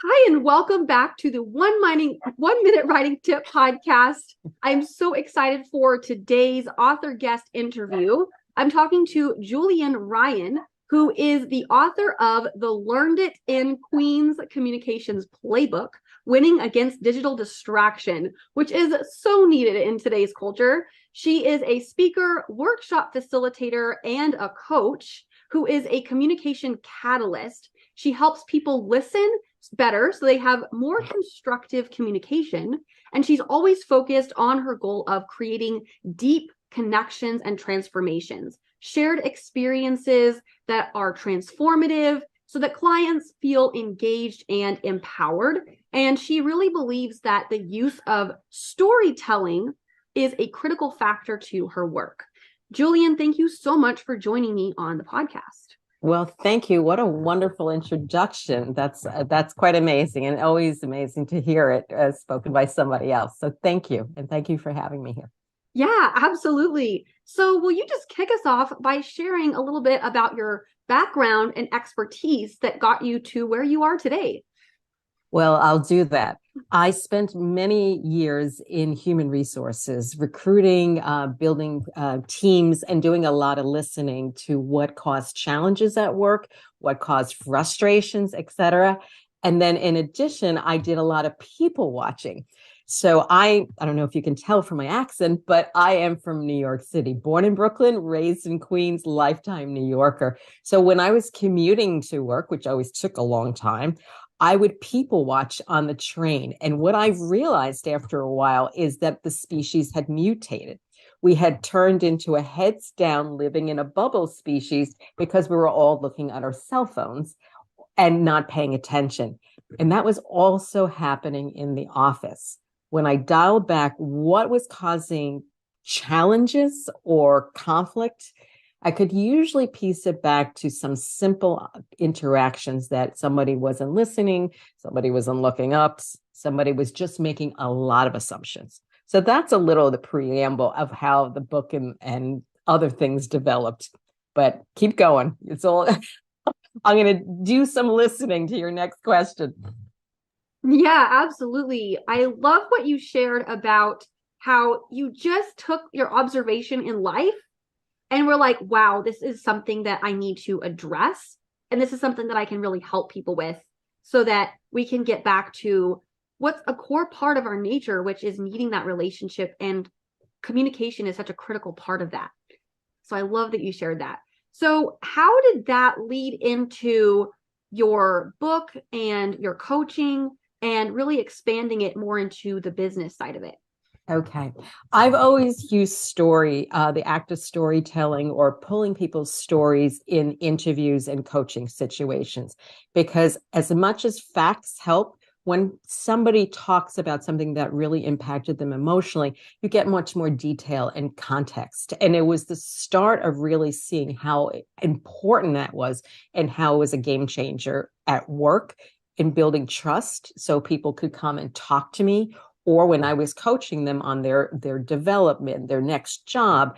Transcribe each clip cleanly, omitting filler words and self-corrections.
Hi, and welcome back to the one minute writing tip podcast. I'm so excited for today's author guest interview. I'm talking to Jryan, who is the author of the Learned It in Queen's Communications Playbook, Winning Against Digital Distraction, which is so needed in today's culture. She is a speaker, workshop facilitator, and a coach who is a communication catalyst. She helps people listen better so they have more constructive communication. And she's always focused on her goal of creating deep connections and transformations, shared experiences that are transformative so that clients feel engaged and empowered. And she really believes that the use of storytelling is a critical factor to her work. Julienne, thank you so much for joining me on the podcast. Well, thank you. What a wonderful introduction. That's quite amazing, and always amazing to hear it spoken by somebody else. So thank you, and thank you for having me here. Yeah, absolutely. So will you just kick us off by sharing a little bit about your background and expertise that got you to where you are today? Well, I'll do that. I spent many years in human resources, recruiting, building teams, and doing a lot of listening to what caused challenges at work, what caused frustrations, etc. And then in addition, I did a lot of people watching. So I don't know if you can tell from my accent, but I am from New York City, born in Brooklyn, raised in Queens, lifetime New Yorker. So when I was commuting to work, which always took a long time, I would people watch on the train. And what I've realized after a while is that the species had mutated. We had turned into a heads down, living in a bubble species because we were all looking at our cell phones and not paying attention. And that was also happening in the office. When I dialed back what was causing challenges or conflict, I could usually piece it back to some simple interactions that somebody wasn't listening, somebody wasn't looking up, somebody was just making a lot of assumptions. So that's a little of the preamble of how the book and other things developed. But keep going. It's all, I'm going to do some listening to your next question. Yeah, absolutely. I love what you shared about how you just took your observation in life and were like, wow, this is something that I need to address. And this is something that I can really help people with so that we can get back to what's a core part of our nature, which is needing that relationship. And communication is such a critical part of that. So I love that you shared that. So, how did that lead into your book and your coaching and really expanding it more into the business side of it? Okay. I've always used the act of storytelling or pulling people's stories in interviews and coaching situations, because as much as facts help, when somebody talks about something that really impacted them emotionally, you get much more detail and context. And it was the start of really seeing how important that was and how it was a game changer at work in building trust so people could come and talk to me, or when I was coaching them on their development, their next job,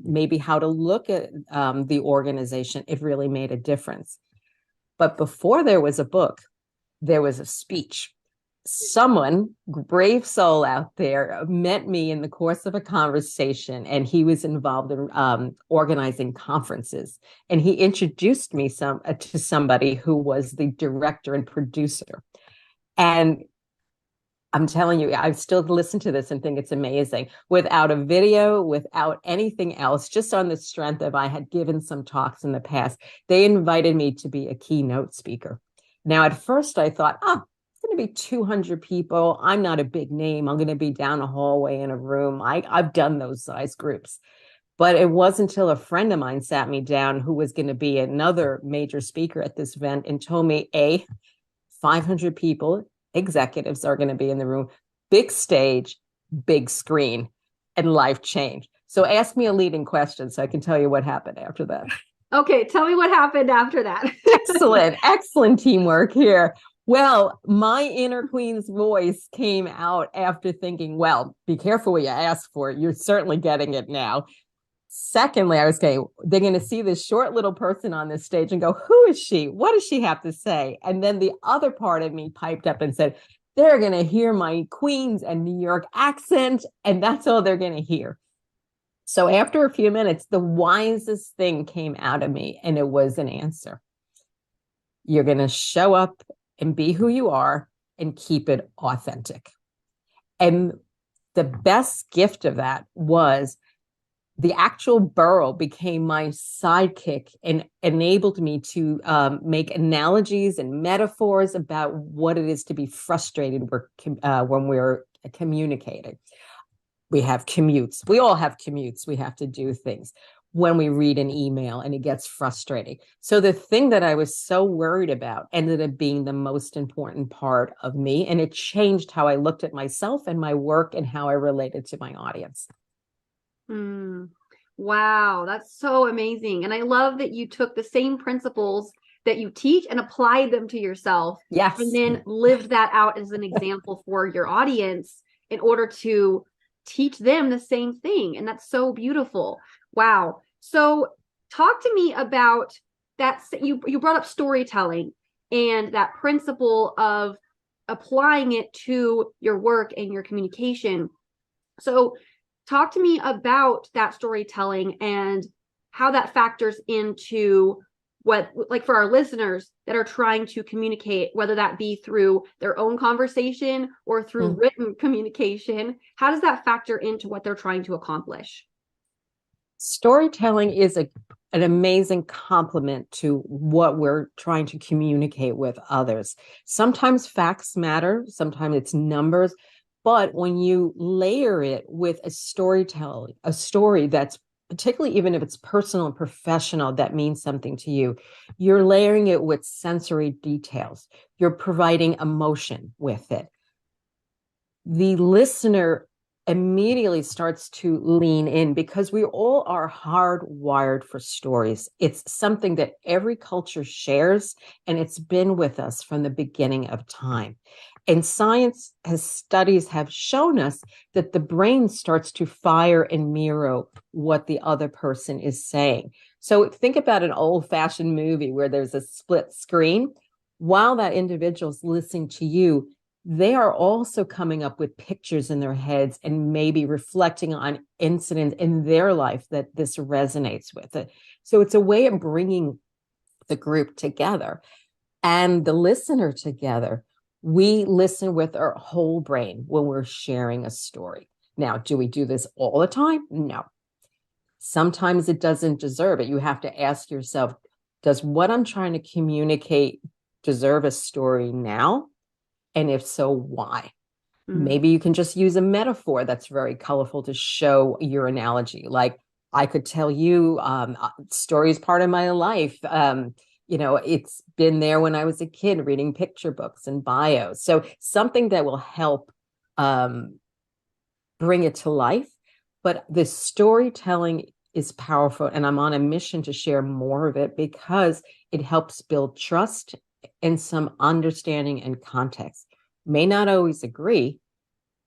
maybe how to look at the organization, it really made a difference. But before there was a book, there was a speech. Someone, brave soul out there, met me in the course of a conversation, and he was involved in organizing conferences. And he introduced me to somebody who was the director and producer. And I'm telling you, I still listen to this and think it's amazing. Without a video, without anything else, just on the strength of I had given some talks in the past, they invited me to be a keynote speaker. Now, at first I thought, it's going to be 200 people. I'm not a big name. I'm going to be down a hallway in a room. I've done those size groups. But it wasn't until a friend of mine sat me down who was going to be another major speaker at this event and told me, 500 people, executives are going to be in the room, big stage, big screen, and life change. So ask me a leading question so I can tell you what happened after that. Okay, tell me what happened after that. Excellent teamwork here. Well, my inner queen's voice came out after thinking, well, be careful what you ask for. You're certainly getting it now. Secondly, I was going, they're going to see this short little person on this stage and go, who is she? What does she have to say? And then the other part of me piped up and said, they're going to hear my Queens and New York accent, and that's all they're going to hear. So after a few minutes, the wisest thing came out of me, and it was an answer. You're going to show up and be who you are and keep it authentic. And the best gift of that was the actual burro became my sidekick and enabled me to make analogies and metaphors about what it is to be frustrated when we're communicating. We have commutes. We all have commutes. We have to do things when we read an email and it gets frustrating. So the thing that I was so worried about ended up being the most important part of me. And it changed how I looked at myself and my work and how I related to my audience. Wow, that's so amazing. And I love that you took the same principles that you teach and applied them to yourself. Yes. And then lived that out as an example for your audience in order to teach them the same thing. And that's so beautiful. Wow. So talk to me about that. You brought up storytelling and that principle of applying it to your work and your communication. So talk to me about that storytelling and how that factors into what, like for our listeners that are trying to communicate, whether that be through their own conversation or through written communication. How does that factor into what they're trying to accomplish? Storytelling is an amazing complement to what we're trying to communicate with others. Sometimes facts matter, sometimes it's numbers, but when you layer it with a story that's particularly even if it's personal and professional, that means something to you, you're layering it with sensory details. You're providing emotion with it. The listener immediately starts to lean in because we all are hardwired for stories. It's something that every culture shares, and it's been with us from the beginning of time. And studies have shown us that the brain starts to fire and mirror what the other person is saying. So think about an old-fashioned movie where there's a split screen. While that individual's listening to you, they are also coming up with pictures in their heads and maybe reflecting on incidents in their life that this resonates with it. So it's a way of bringing the group together and the listener together. We listen with our whole brain when we're sharing a story. Now, do we do this all the time? No. Sometimes it doesn't deserve it. You have to ask yourself, does what I'm trying to communicate deserve a story now? And if so, why? Maybe you can just use a metaphor that's very colorful to show your analogy. Like I could tell you story is part of my life. It's been there when I was a kid reading picture books and bios. So something that will help bring it to life. But the storytelling is powerful. And I'm on a mission to share more of it because it helps build trust and some understanding and context. May not always agree,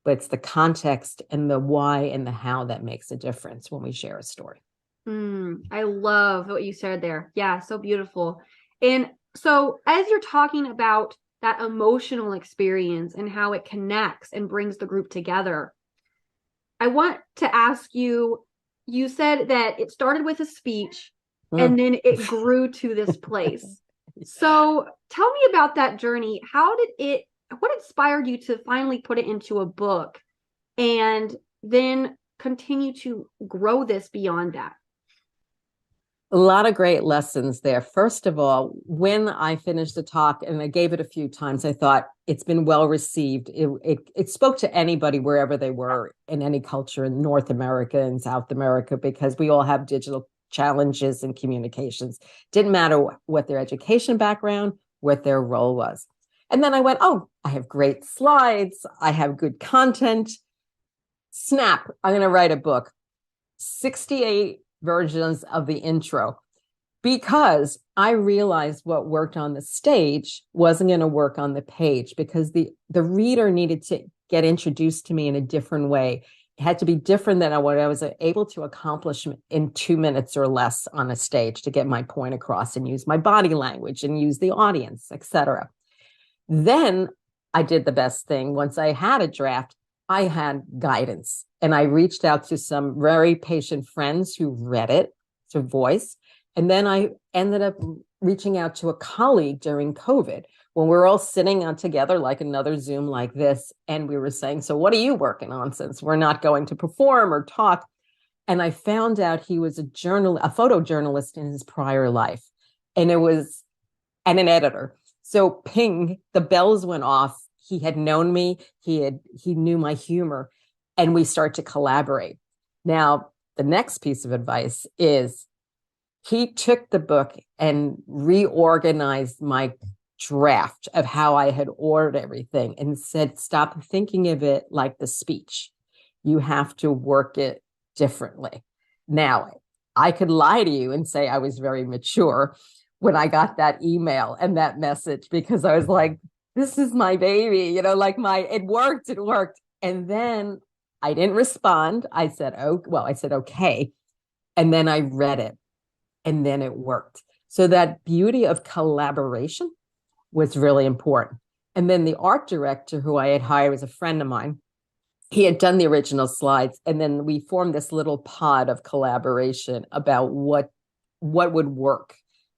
but it's the context and the why and the how that makes a difference when we share a story. I love what you said there. Yeah, so beautiful. And so as you're talking about that emotional experience and how it connects and brings the group together, I want to ask you, you said that it started with a speech and then it grew to this place. So tell me about that journey. What inspired you to finally put it into a book and then continue to grow this beyond that? A lot of great lessons there. First of all, when I finished the talk, and I gave it a few times, I thought it's been well received. It spoke to anybody wherever they were in any culture in North America and South America, because we all have digital challenges and communications. Didn't matter what their education background, what their role was. And then I went, oh, I have great slides. I have good content. Snap, I'm going to write a book. 68 versions of the intro, because I realized what worked on the stage wasn't going to work on the page, because the reader needed to get introduced to me in a different way. had to be different than what I was able to accomplish in 2 minutes or less on a stage to get my point across and use my body language and use the audience, etc. Then I did the best thing. Once I had a draft, I had guidance, and I reached out to some very patient friends who read it to voice. And then I ended up reaching out to a colleague during COVID when we were all sitting on together, like another Zoom like this. And we were saying, so what are you working on, since we're not going to perform or talk? And I found out he was a photojournalist in his prior life. And and an editor. So ping, the bells went off. He had known me. He knew my humor, and we start to collaborate. Now, the next piece of advice is he took the book and reorganized my draft of how I had ordered everything and said, stop thinking of it like the speech. You have to work it differently. Now, I could lie to you and say I was very mature when I got that email and that message, because I was like, this is my baby, it worked. And then I didn't respond. I said, okay. And then I read it, and then it worked. So that beauty of collaboration was really important. And then the art director who I had hired was a friend of mine. He had done the original slides, and then we formed this little pod of collaboration about what would work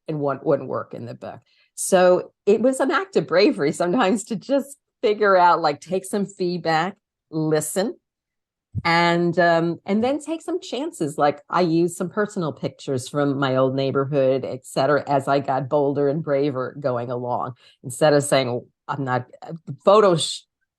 and what wouldn't work in the book. So it was an act of bravery sometimes to just figure out, take some feedback, listen, and then take some chances. Like I used some personal pictures from my old neighborhood, et cetera, as I got bolder and braver going along, instead of saying, I'm not,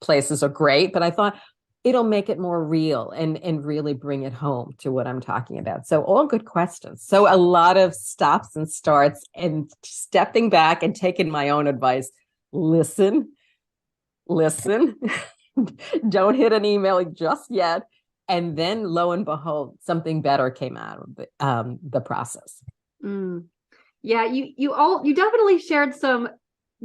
places are great, but I thought it'll make it more real and really bring it home to what I'm talking about. So all good questions. So a lot of stops and starts and stepping back and taking my own advice. Listen, don't hit an email just yet. And then lo and behold, something better came out of the process. Yeah, you definitely shared some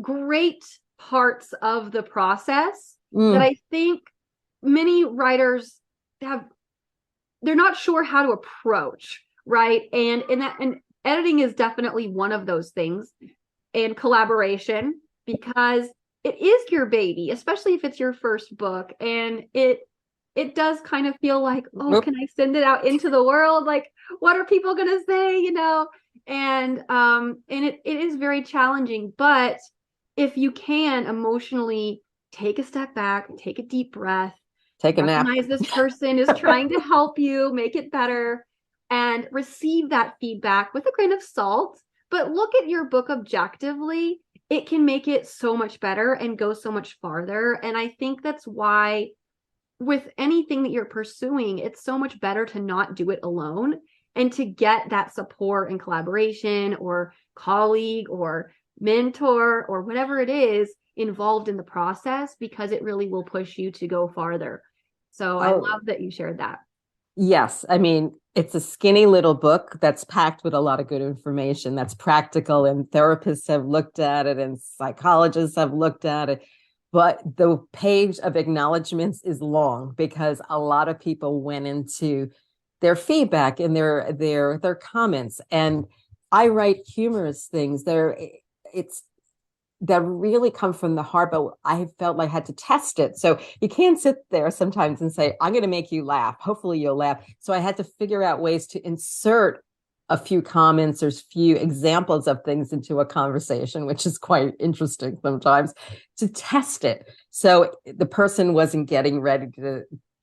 great parts of the process that I think many writers they're not sure how to approach, right? And editing is definitely one of those things, and collaboration, because it is your baby, especially if it's your first book, and it does kind of feel like, can I send it out into the world? Like, what are people going to say, And it is very challenging, but if you can emotionally take a step back, take a deep breath, take a nap, recognize this person is trying to help you make it better, and receive that feedback with a grain of salt, but look at your book objectively, it can make it so much better and go so much farther. And I think that's why with anything that you're pursuing, it's so much better to not do it alone and to get that support and collaboration or colleague or mentor or whatever it is involved in the process, because it really will push you to go farther. So I love that you shared that. Yes. I mean, it's a skinny little book that's packed with a lot of good information that's practical, and therapists have looked at it and psychologists have looked at it. But the page of acknowledgments is long, because a lot of people went into their feedback and their comments. And I write humorous things that really come from the heart, but I felt like I had to test it. So you can't sit there sometimes and say, I'm going to make you laugh. Hopefully you'll laugh. So I had to figure out ways to insert a few comments or few examples of things into a conversation, which is quite interesting sometimes, to test it. So the person wasn't getting ready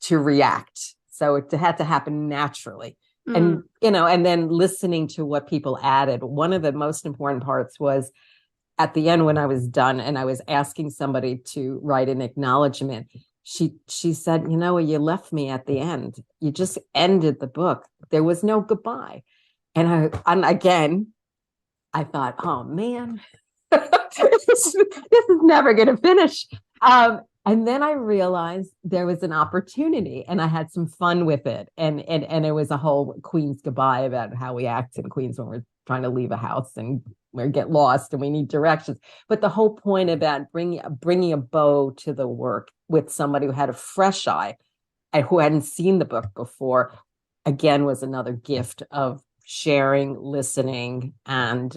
to react. So it had to happen naturally. And, and then listening to what people added. One of the most important parts was at the end, when I was done and I was asking somebody to write an acknowledgement, she said, you left me at the end. You just ended the book. There was no goodbye. And again, I thought, oh man, this is never going to finish. And then I realized there was an opportunity, and I had some fun with it. And it was a whole Queen's goodbye about how we act in Queens when we're trying to leave a house and we get lost and we need directions. But the whole point about bringing a bow to the work with somebody who had a fresh eye and who hadn't seen the book before, again, was another gift of sharing, listening, and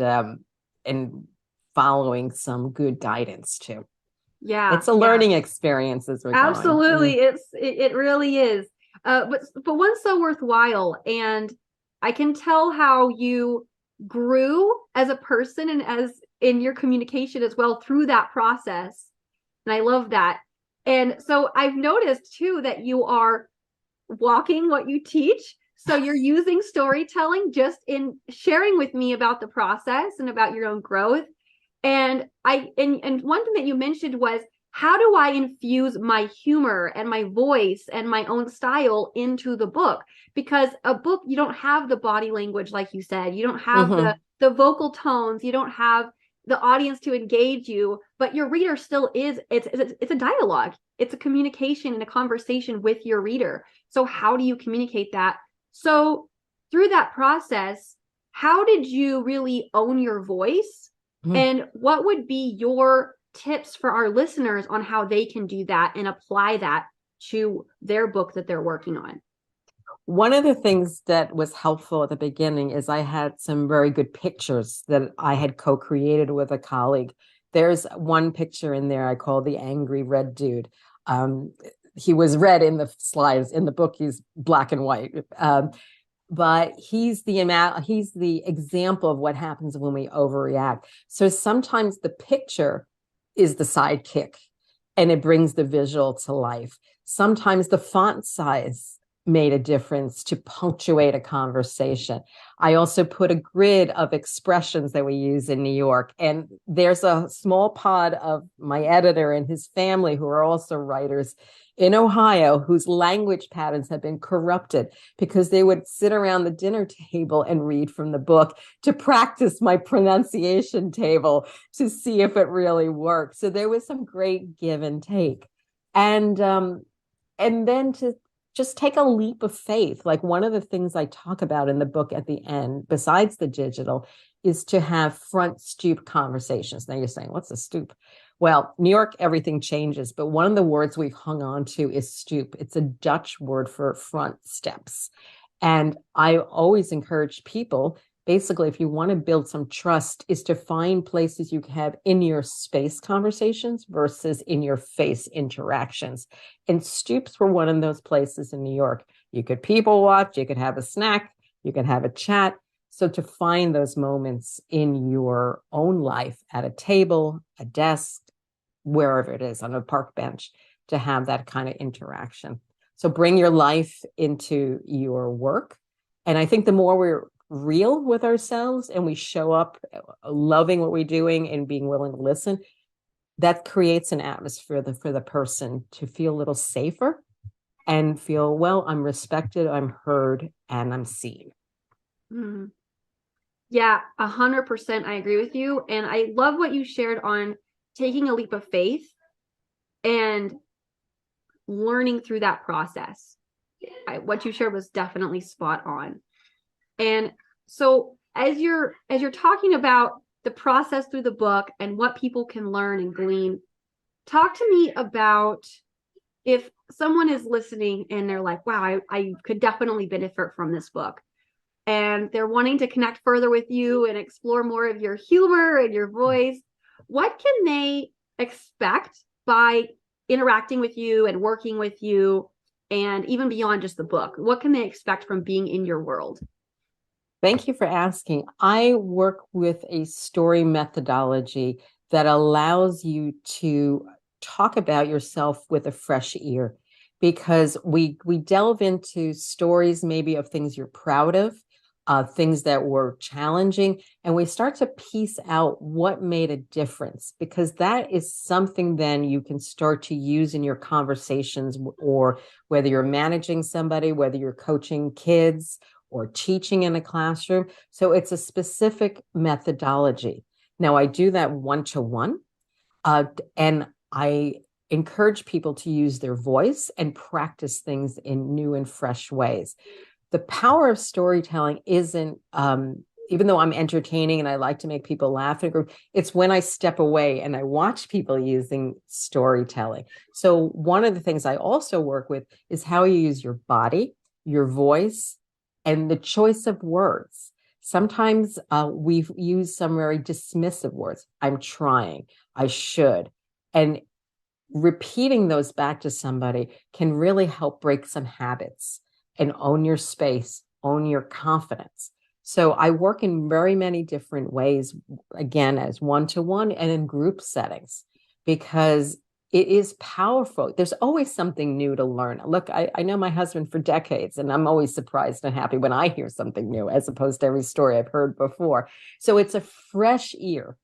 following some good guidance too. Yeah. It's a learning experience as we're Absolutely. going. It really is. But one so worthwhile. And I can tell how you grew as a person and as in your communication as well through that process. And I love that. And so I've noticed too that you are walking what you teach. So you're using storytelling just in sharing with me about the process and about your own growth. And one thing that you mentioned was, how do I infuse my humor and my voice and my own style into the book? Because a book, you don't have the body language, like you said, you don't have the vocal tones, you don't have the audience to engage you, but your reader still is, it's a dialogue. It's a communication and a conversation with your reader. So how do you communicate that? So through that process, how did you really own your voice? And what would be your tips for our listeners on how they can do that and apply that to their book that they're working on? One of the things that was helpful at the beginning is I had some very good pictures that I had co-created with a colleague. There's one picture in there I call the angry red dude. He was red in the slides. In the book, he's black and white. But he's the example of what happens when we overreact. So sometimes the picture is the sidekick and it brings the visual to life. Sometimes the font size made a difference to punctuate a conversation. I also put a grid of expressions that we use in New York. And there's a small pod of my editor and his family, who are also writers in Ohio, whose language patterns have been corrupted because they would sit around the dinner table and read from the book to practice my pronunciation table to see if it really worked. So there was some great give and take. And then to just take a leap of faith. Like, one of the things I talk about in the book at the end, besides the digital, is to have front stoop conversations. Now you're saying, what's a stoop? Well, New York, everything changes, but one of the words we've hung on to is stoop. It's a Dutch word for front steps. And I always encourage people, basically, if you want to build some trust, is to find places you can have in your space conversations versus in your face interactions. And stoops were one of those places in New York. You could people watch, you could have a snack, you could have a chat. So to find those moments in your own life at a table, a desk, wherever it is, on a park bench, to have that kind of interaction. So bring your life into your work. And I think the more we're real with ourselves and we show up loving what we're doing and being willing to listen, that creates an atmosphere for the person to feel a little safer and feel, well, I'm respected, I'm heard, and I'm seen. Mm-hmm. Yeah, 100%. I agree with you. And I love what you shared on taking a leap of faith and learning through that process. What you shared was definitely spot on. And so as you're talking about the process through the book and what people can learn and glean, talk to me about if someone is listening and they're like, wow, I could definitely benefit from this book, and they're wanting to connect further with you and explore more of your humor and your voice. What can they expect by interacting with you and working with you, and even beyond just the book? What can they expect from being in your world? Thank you for asking. I work with a story methodology that allows you to talk about yourself with a fresh ear, because we delve into stories maybe of things you're proud of, things that were challenging, and we start to piece out what made a difference, because that is something then you can start to use in your conversations, or whether you're managing somebody, whether you're coaching kids or teaching in a classroom. So it's a specific methodology. Now, I do that one-to-one, and I encourage people to use their voice and practice things in new and fresh ways. The power of storytelling isn't even though I'm entertaining and I like to make people laugh in a group, it's when I step away and I watch people using storytelling. So one of the things I also work with is how you use your body, your voice, and the choice of words. Sometimes we've used some very dismissive words. I'm trying, I should. And repeating those back to somebody can really help break some habits and own your space, own your confidence. So I work in very many different ways, again, as one-to-one and in group settings, because it is powerful. There's always something new to learn. Look, I know my husband for decades, and I'm always surprised and happy when I hear something new, as opposed to every story I've heard before. So it's a fresh ear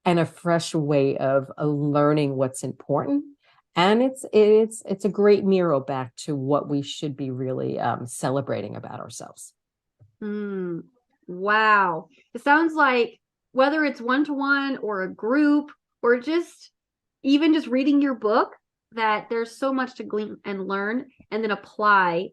and a fresh way of learning what's important. And it's a great mirror back to what we should be really celebrating about ourselves. Wow. It sounds like whether it's one-to-one or a group or just even just reading your book, that there's so much to glean and learn and then apply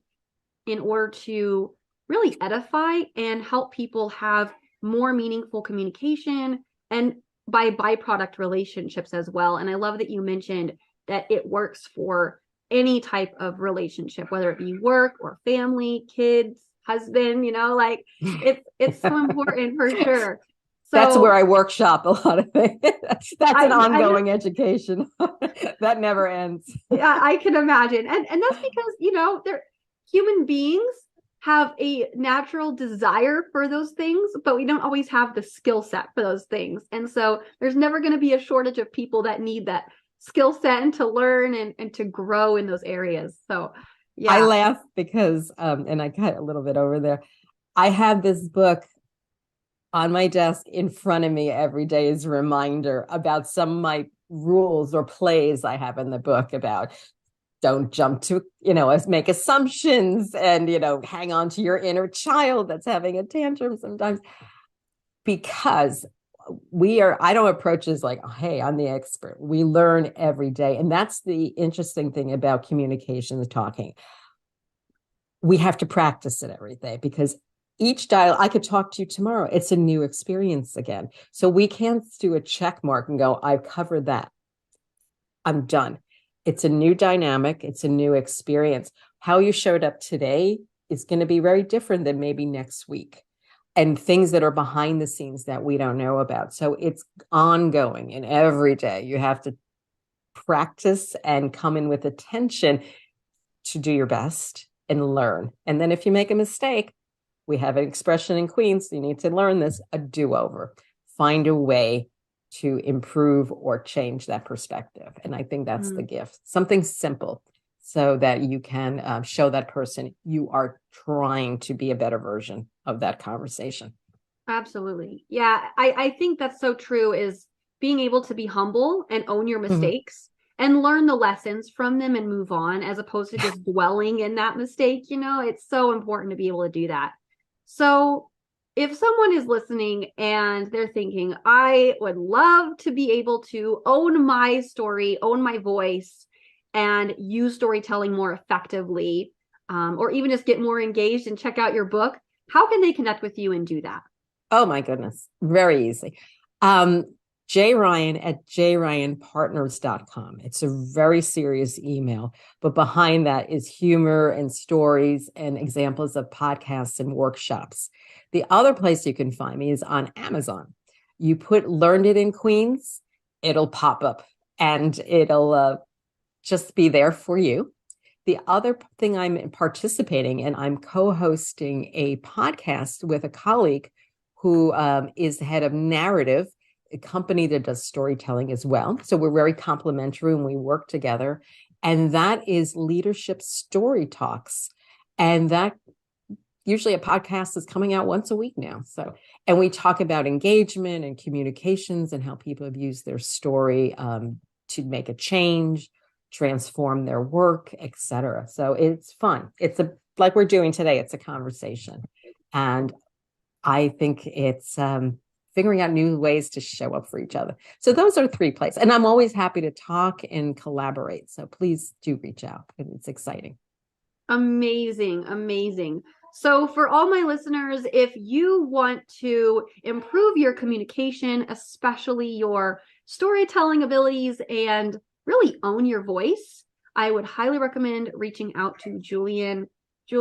in order to really edify and help people have more meaningful communication and by byproduct relationships as well. And I love that you mentioned that it works for any type of relationship, whether it be work or family, kids, husband, like it's so important for sure. So that's where I workshop a lot of things. That's an ongoing education that never ends. Yeah, I can imagine. And that's because, they're human beings have a natural desire for those things, but we don't always have the skill set for those things. And so there's never going to be a shortage of people that need that skill set and to learn and to grow in those areas. So yeah. I laugh because, and I got a little bit over there. I have this book on my desk in front of me every day as a reminder about some of my rules or plays I have in the book about don't jump to, make assumptions and, hang on to your inner child that's having a tantrum sometimes, because I don't approach it as like, oh, hey, I'm the expert. We learn every day. And that's the interesting thing about communication, talking. We have to practice it every day, because each dial, I could talk to you tomorrow. It's a new experience again. So we can't do a check mark and go, I've covered that. I'm done. It's a new dynamic. It's a new experience. How you showed up today is going to be very different than maybe next week, and things that are behind the scenes that we don't know about. So it's ongoing, and every day you have to practice and come in with attention to do your best and learn. And then if you make a mistake, we have an expression in Queens, you need to learn this, a do-over. Find a way to improve or change that perspective. And I think that's the gift. Something simple so that you can show that person you are trying to be a better version of that conversation. Absolutely. Yeah, I think that's so true, is being able to be humble and own your mistakes and learn the lessons from them and move on, as opposed to just dwelling in that mistake. It's so important to be able to do that. So if someone is listening and they're thinking, I would love to be able to own my story, own my voice, and use storytelling more effectively, or even just get more engaged and check out your book, how can they connect with you and do that? Oh my goodness. Very easy. Jryan at jryanpartners.com. It's a very serious email, but behind that is humor and stories and examples of podcasts and workshops. The other place you can find me is on Amazon. You put Learned It in Queens, it'll pop up and it'll just be there for you. The other thing I'm participating in, I'm co-hosting a podcast with a colleague who is the head of narrative, a company that does storytelling as well. So we're very complementary and we work together. And that is Leadership Story Talks. And that usually a podcast is coming out once a week now. So, and we talk about engagement and communications and how people have used their story to make a change, transform their work, etc. So it's fun. It's like we're doing today. It's a conversation. And I think it's figuring out new ways to show up for each other. So those are 3 places. And I'm always happy to talk and collaborate. So please do reach out. It's exciting. Amazing. Amazing. So for all my listeners, if you want to improve your communication, especially your storytelling abilities, and really own your voice, I would highly recommend reaching out to Julienne.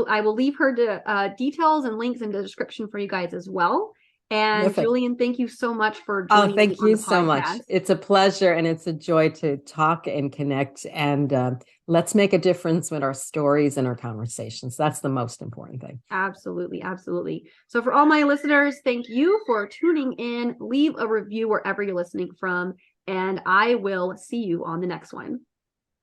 I will leave her details and links in the description for you guys as well. And Perfect. Julienne, thank you so much for joining me Thank on you the so much. podcast. It's a pleasure and it's a joy to talk and connect. And let's make a difference with our stories and our conversations. That's the most important thing. Absolutely. Absolutely. So for all my listeners, thank you for tuning in. Leave a review wherever you're listening from, and I will see you on the next one.